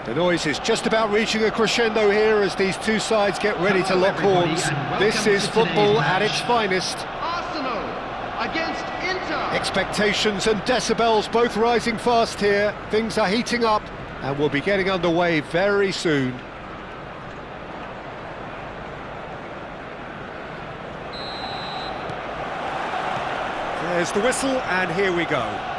The noise is just about reaching a crescendo here as these two sides get ready to lock horns. This is football at its finest. Arsenal against Inter. Expectations and decibels both rising fast here. Things are heating up and we'll be getting underway very soon. There's the whistle and here we go.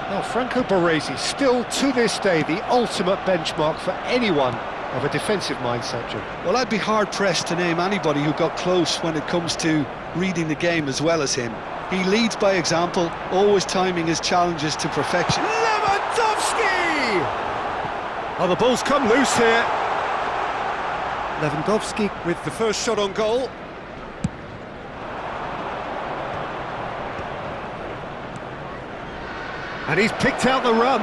Now, Franco Baresi, still to this day the ultimate benchmark for anyone of a defensive mindset, Jim. Well, I'd be hard-pressed to name anybody who got close when it comes to reading the game as well as him. He leads by example, always timing his challenges to perfection. Lewandowski! Oh, the ball's come loose here. Lewandowski with the first shot on goal. And he's picked out the run.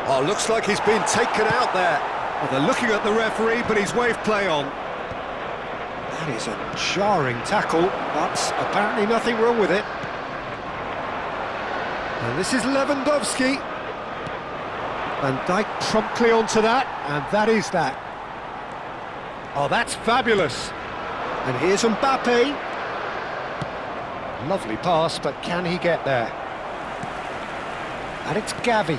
Oh, looks like he's been taken out there. Well, they're looking at the referee, but he's waved play on. That is a jarring tackle, but apparently nothing wrong with it. And this is Lewandowski. Van Dijk promptly onto that, and that is that. Oh, that's fabulous. And here's Mbappe. Lovely pass, but can he get there? And it's Gavi.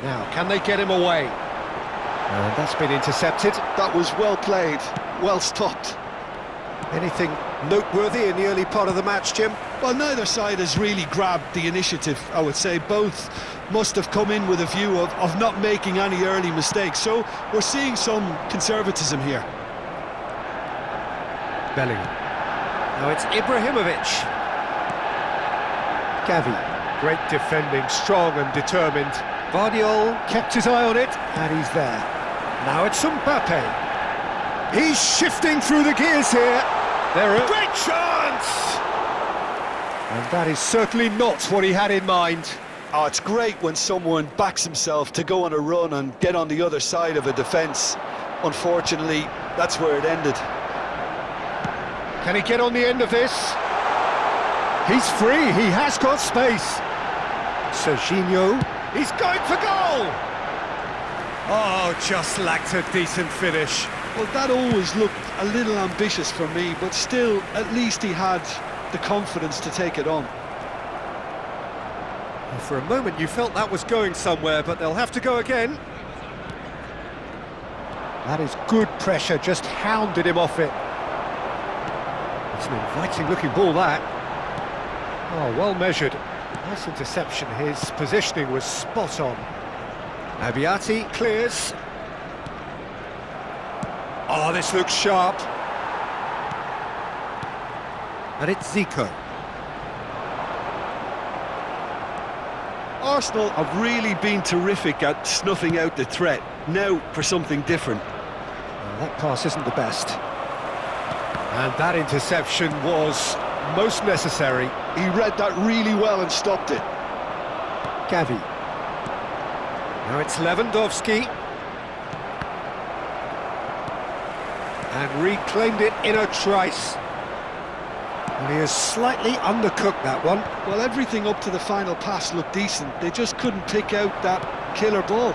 Now, can they get him away? And that's been intercepted. That was well played, well stopped. Anything noteworthy in the early part of the match, Jim? Well, neither side has really grabbed the initiative, I would say. Both must have come in with a view of not making any early mistakes. So we're seeing some conservatism here. Bellingham. Now it's Ibrahimovic. Gavi. Great defending, strong and determined. Vardiol kept his eye on it, and he's there. Now it's Mbappe. He's shifting through the gears here. Great chance! And that is certainly not what he had in mind. Oh, it's great when someone backs himself to go on a run and get on the other side of a defence. Unfortunately, that's where it ended. Can he get on the end of this? He's free, he has got space. Serginho, he's going for goal! Oh, just lacked a decent finish. Well, that always looked a little ambitious for me, but still, at least he had the confidence to take it on. Well, for a moment you felt that was going somewhere, but they'll have to go again. That is good pressure, just hounded him off it. It's an inviting looking ball, that. Oh, well measured. Nice interception. His positioning was spot on. Abiati clears. Oh, this looks sharp. And it's Zico. Arsenal have really been terrific at snuffing out the threat. Now for something different. Well, that pass isn't the best. And that interception was most necessary. He read that really well and stopped it. Gavi. Now it's Lewandowski. And reclaimed it in a trice. And he has slightly undercooked that one. Well, everything up to the final pass looked decent. They just couldn't pick out that killer ball.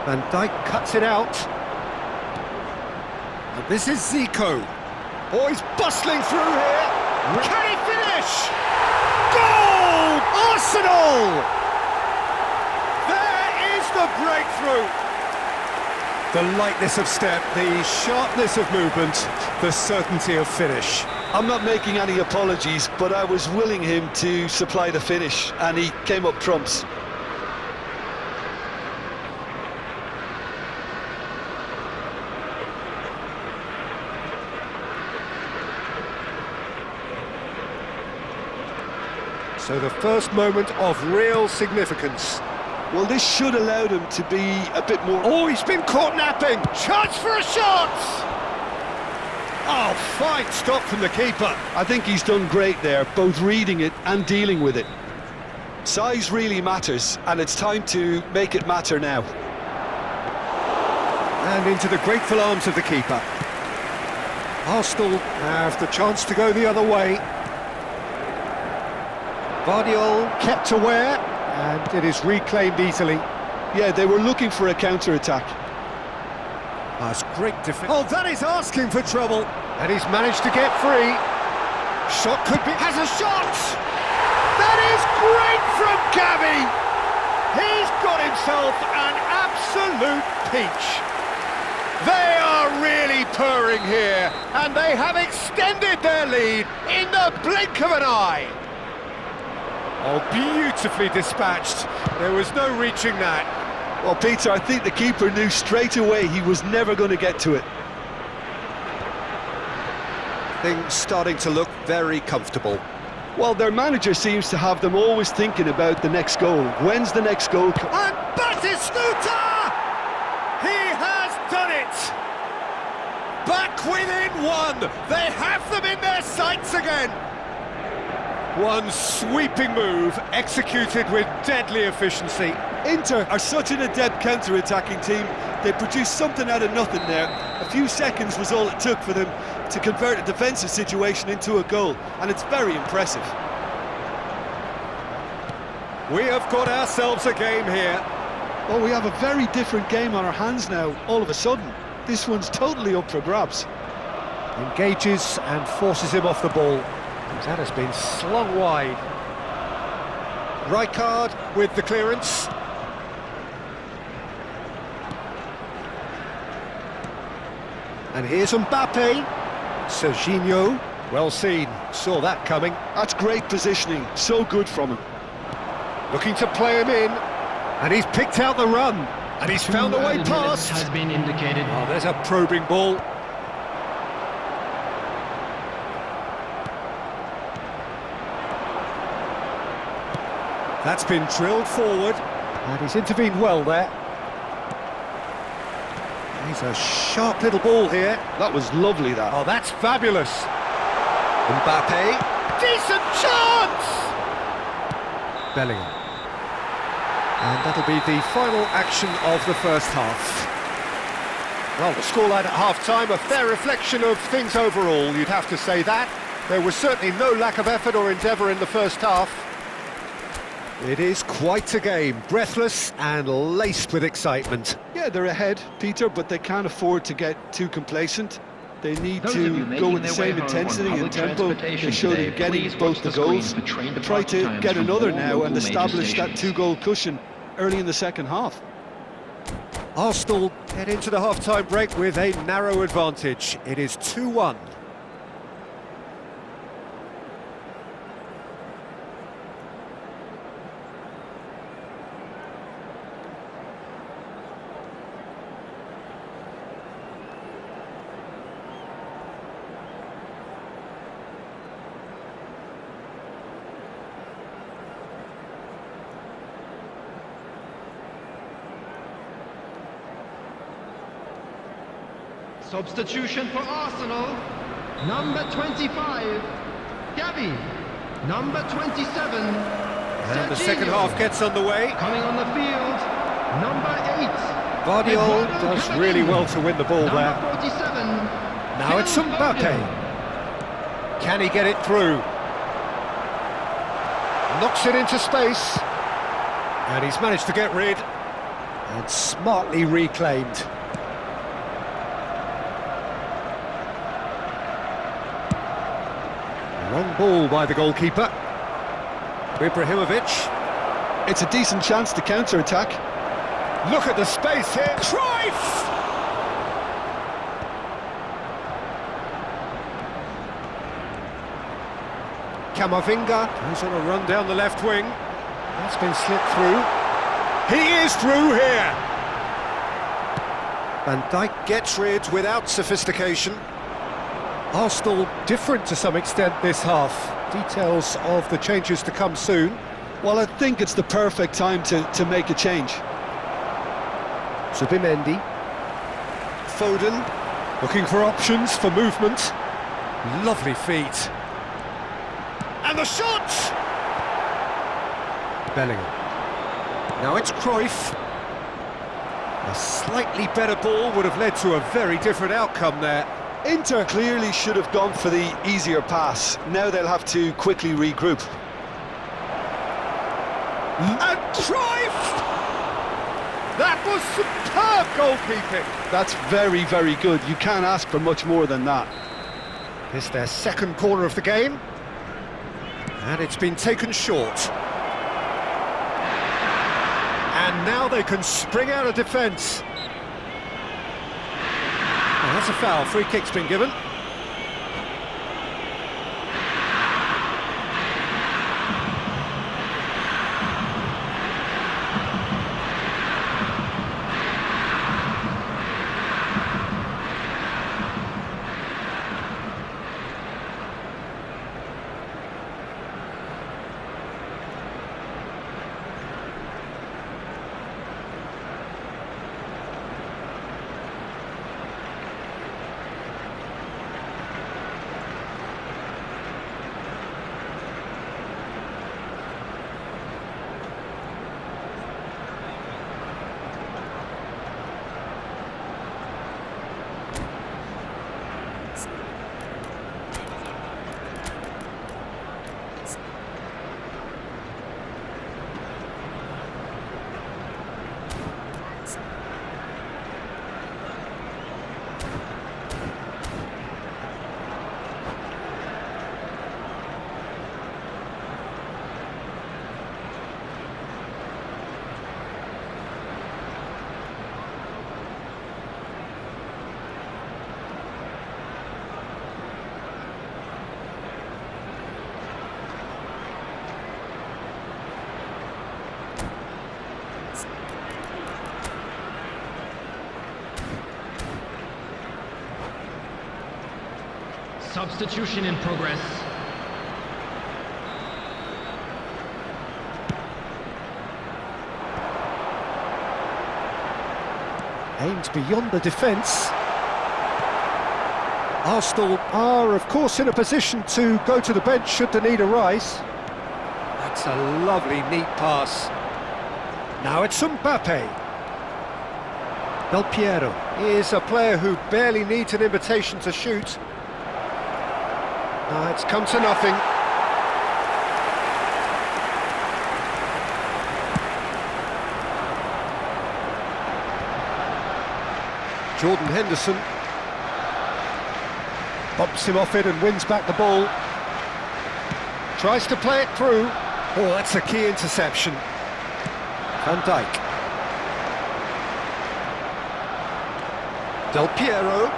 Van Dijk cuts it out. And this is Zico. Oh, he's bustling through here. Can he finish? Goal! Arsenal! There is the breakthrough. The lightness of step, the sharpness of movement, the certainty of finish. I'm not making any apologies, but I was willing him to supply the finish, and he came up trumps. So the first moment of real significance. Well, this should allow them to be a bit more... Oh, he's been caught napping! Chance for a shot! Oh, fine stop from the keeper. I think he's done great there, both reading it and dealing with it. Size really matters, and it's time to make it matter now. And into the grateful arms of the keeper. Arsenal have the chance to go the other way. Vardiol kept aware, and it is reclaimed easily. Yeah, they were looking for a counter-attack. That's great defense. Oh, that is asking for trouble. And he's managed to get free. Shot could be... Has a shot! That is great from Gavi! He's got himself an absolute peach. They are really purring here, and they have extended their lead in the blink of an eye. Oh, beautifully dispatched. There was no reaching that. Well, Peter, I think the keeper knew straight away he was never going to get to it. Things starting to look very comfortable. Well, their manager seems to have them always thinking about the next goal. When's the next goal? And Batistuta! He has done it! Back within one! They have them in their sights again! One sweeping move, executed with deadly efficiency. Inter are such an adept counter-attacking team. They produced something out of nothing there. A few seconds was all it took for them to convert a defensive situation into a goal, and it's very impressive. We have got ourselves a game here. Oh, we have a very different game on our hands now, all of a sudden. This one's totally up for grabs. Engages and forces him off the ball. That has been slung wide. Rijkaard with the clearance. And here's Mbappe. Serginho, well seen, saw that coming. That's great positioning, so good from him. Looking to play him in, and he's picked out the run, and he's found a way past. Has been indicated. Oh, there's a probing ball. That's been drilled forward, and he's intervened well there. He's a sharp little ball here. That was lovely, that. Oh, that's fabulous. Mbappe, decent chance! Bellingham. And that'll be the final action of the first half. Well, the scoreline at half-time, a fair reflection of things overall, you'd have to say that. There was certainly no lack of effort or endeavour in the first half. It is quite a game, breathless and laced with excitement. Yeah, they're ahead, Peter, but they can't afford to get too complacent. They need to go with the same intensity and tempo they showed in getting both the goals. Try to get another now and establish that two-goal cushion early in the second half. Arsenal head into the half-time break with a narrow advantage. It is 2-1. Substitution for Arsenal. Number 25, Gavi. Number 27, And the second half gets underway. coming on the field. Number 8, Guardiola does really well to win the ball there. number 47. Now it's Mbappe. Can he get it through? Knocks it into space. And he's managed to get rid. And smartly reclaimed. Long ball by the goalkeeper. Ibrahimovic. It's a decent chance to counter-attack. Look at the space here. Cruyff! Camavinga goes on a run down the left wing. That's been slipped through. He is through here. Van Dijk gets rid without sophistication. Arsenal different to some extent this half. Details of the changes to come soon. Well, I think it's the perfect time to make a change. Zubimendi. Foden, looking for options for movement. Lovely feet. And the shot! Bellingham. Now it's Cruyff. A slightly better ball would have led to a very different outcome there. Inter clearly should have gone for the easier pass. Now they'll have to quickly regroup. And Cruyff! That was superb goalkeeping. That's very, very good. You can't ask for much more than that. It's their second corner of the game. And it's been taken short. And now they can spring out of defence. Well, that's a foul. Free kick's been given. Substitution in progress. Aimed beyond the defence. Arsenal are, of course, in a position to go to the bench should the need arise. That's a lovely, neat pass. Now it's Mbappe. Del Piero is a player who barely needs an invitation to shoot. It's come to nothing. Jordan Henderson bumps him off it and wins back the ball. Tries to play it through. Oh, that's a key interception. Van Dijk. Del Piero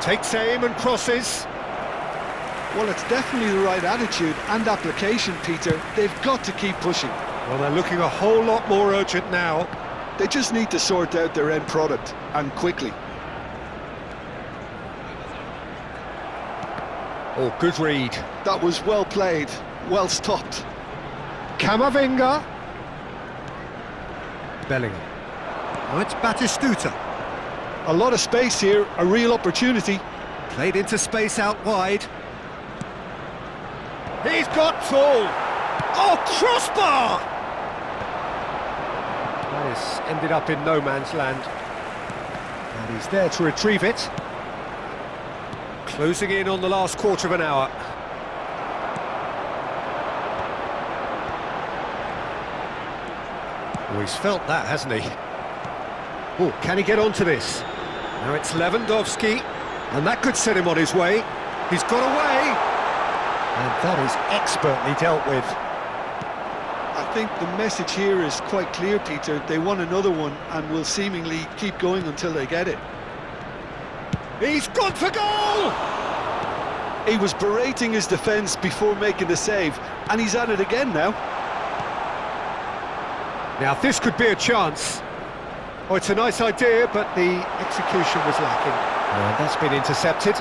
takes aim and crosses. Well, it's definitely the right attitude and application, Peter. They've got to keep pushing. Well, they're looking a whole lot more urgent now. They just need to sort out their end product, and quickly. Oh, good read. That was well played, well stopped. Camavinga. Bellingham. Now it's Batistuta. A lot of space here, a real opportunity. Played into space out wide. He's got full. Oh, crossbar! That has ended up in no man's land. And he's there to retrieve it. Closing in on the last quarter of an hour. Oh, he's felt that, hasn't he? Oh, can he get onto this? Now it's Lewandowski, and that could set him on his way. He's got away. And that is expertly dealt with. I think the message here is quite clear, Peter. They want another one and will seemingly keep going until they get it. He's gone for goal! He was berating his defence before making the save, and he's at it again now. Now this could be a chance. Oh, it's a nice idea, but the execution was lacking. And that's been intercepted.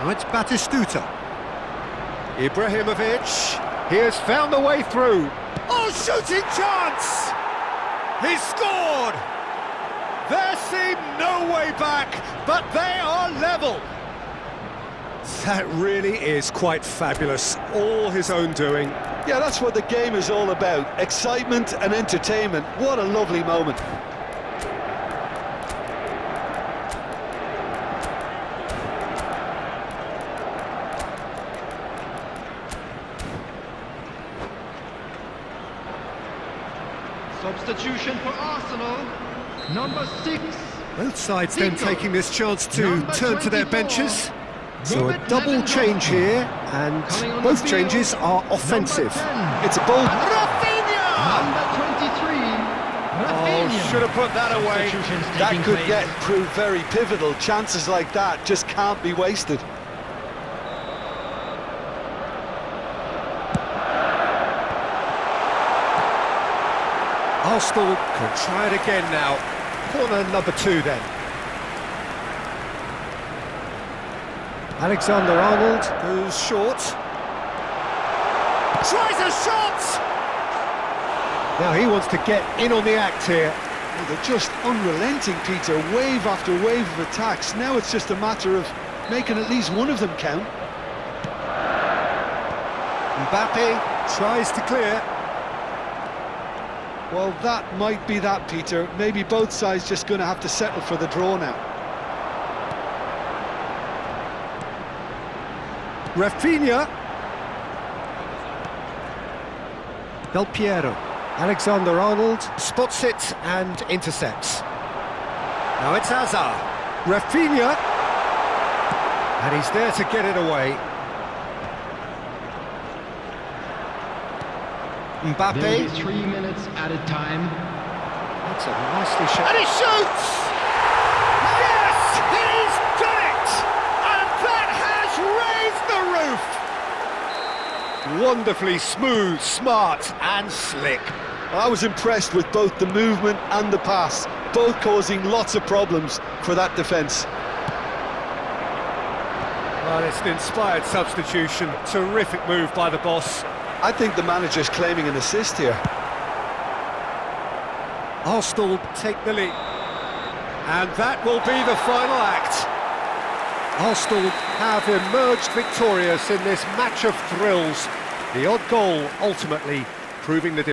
Now it's Batistuta. Ibrahimovic. He has found the way through. Oh, shooting chance! He's scored! There seemed no way back, but they are level. That really is quite fabulous. All his own doing. Yeah, that's what the game is all about. Excitement and entertainment. What a lovely moment. Substitution for Arsenal. Number 6. Both sides then Zico. taking this chance to Number turn to their 24. benches. So a Robert double change Lewandowski. here, and Coming on both the field, changes are offensive. Number 10. It's a bold... Number 23. Oh, Rafinha. should have put that away. Substitutions That taking could place. prove very pivotal. Chances like that just can't be wasted. Arsenal can try it again now. Corner number 2 then. Alexander-Arnold goes short. Tries a shot! Now he wants to get in on the act here. Oh, they're just unrelenting, Peter. Wave after wave of attacks. Now it's just a matter of making at least one of them count. Mbappe tries to clear. Well, that might be that, Peter. Maybe both sides just going to have to settle for the draw now. Rafinha. Del Piero. Alexander-Arnold spots it and intercepts. Now it's Hazard. Rafinha. And he's there to get it away. There'll Mbappe. be 3 minutes added time. That's a nicely shot. And he shoots! Yes! He's done it! And that has raised the roof! Wonderfully smooth, smart and slick. I was impressed with both the movement and the pass, both causing lots of problems for that defence. Well, it's an inspired substitution. Terrific move by the boss. I think the manager's claiming an assist here. Arsenal take the lead. And that will be the final act. Arsenal have emerged victorious in this match of thrills. The odd goal ultimately proving the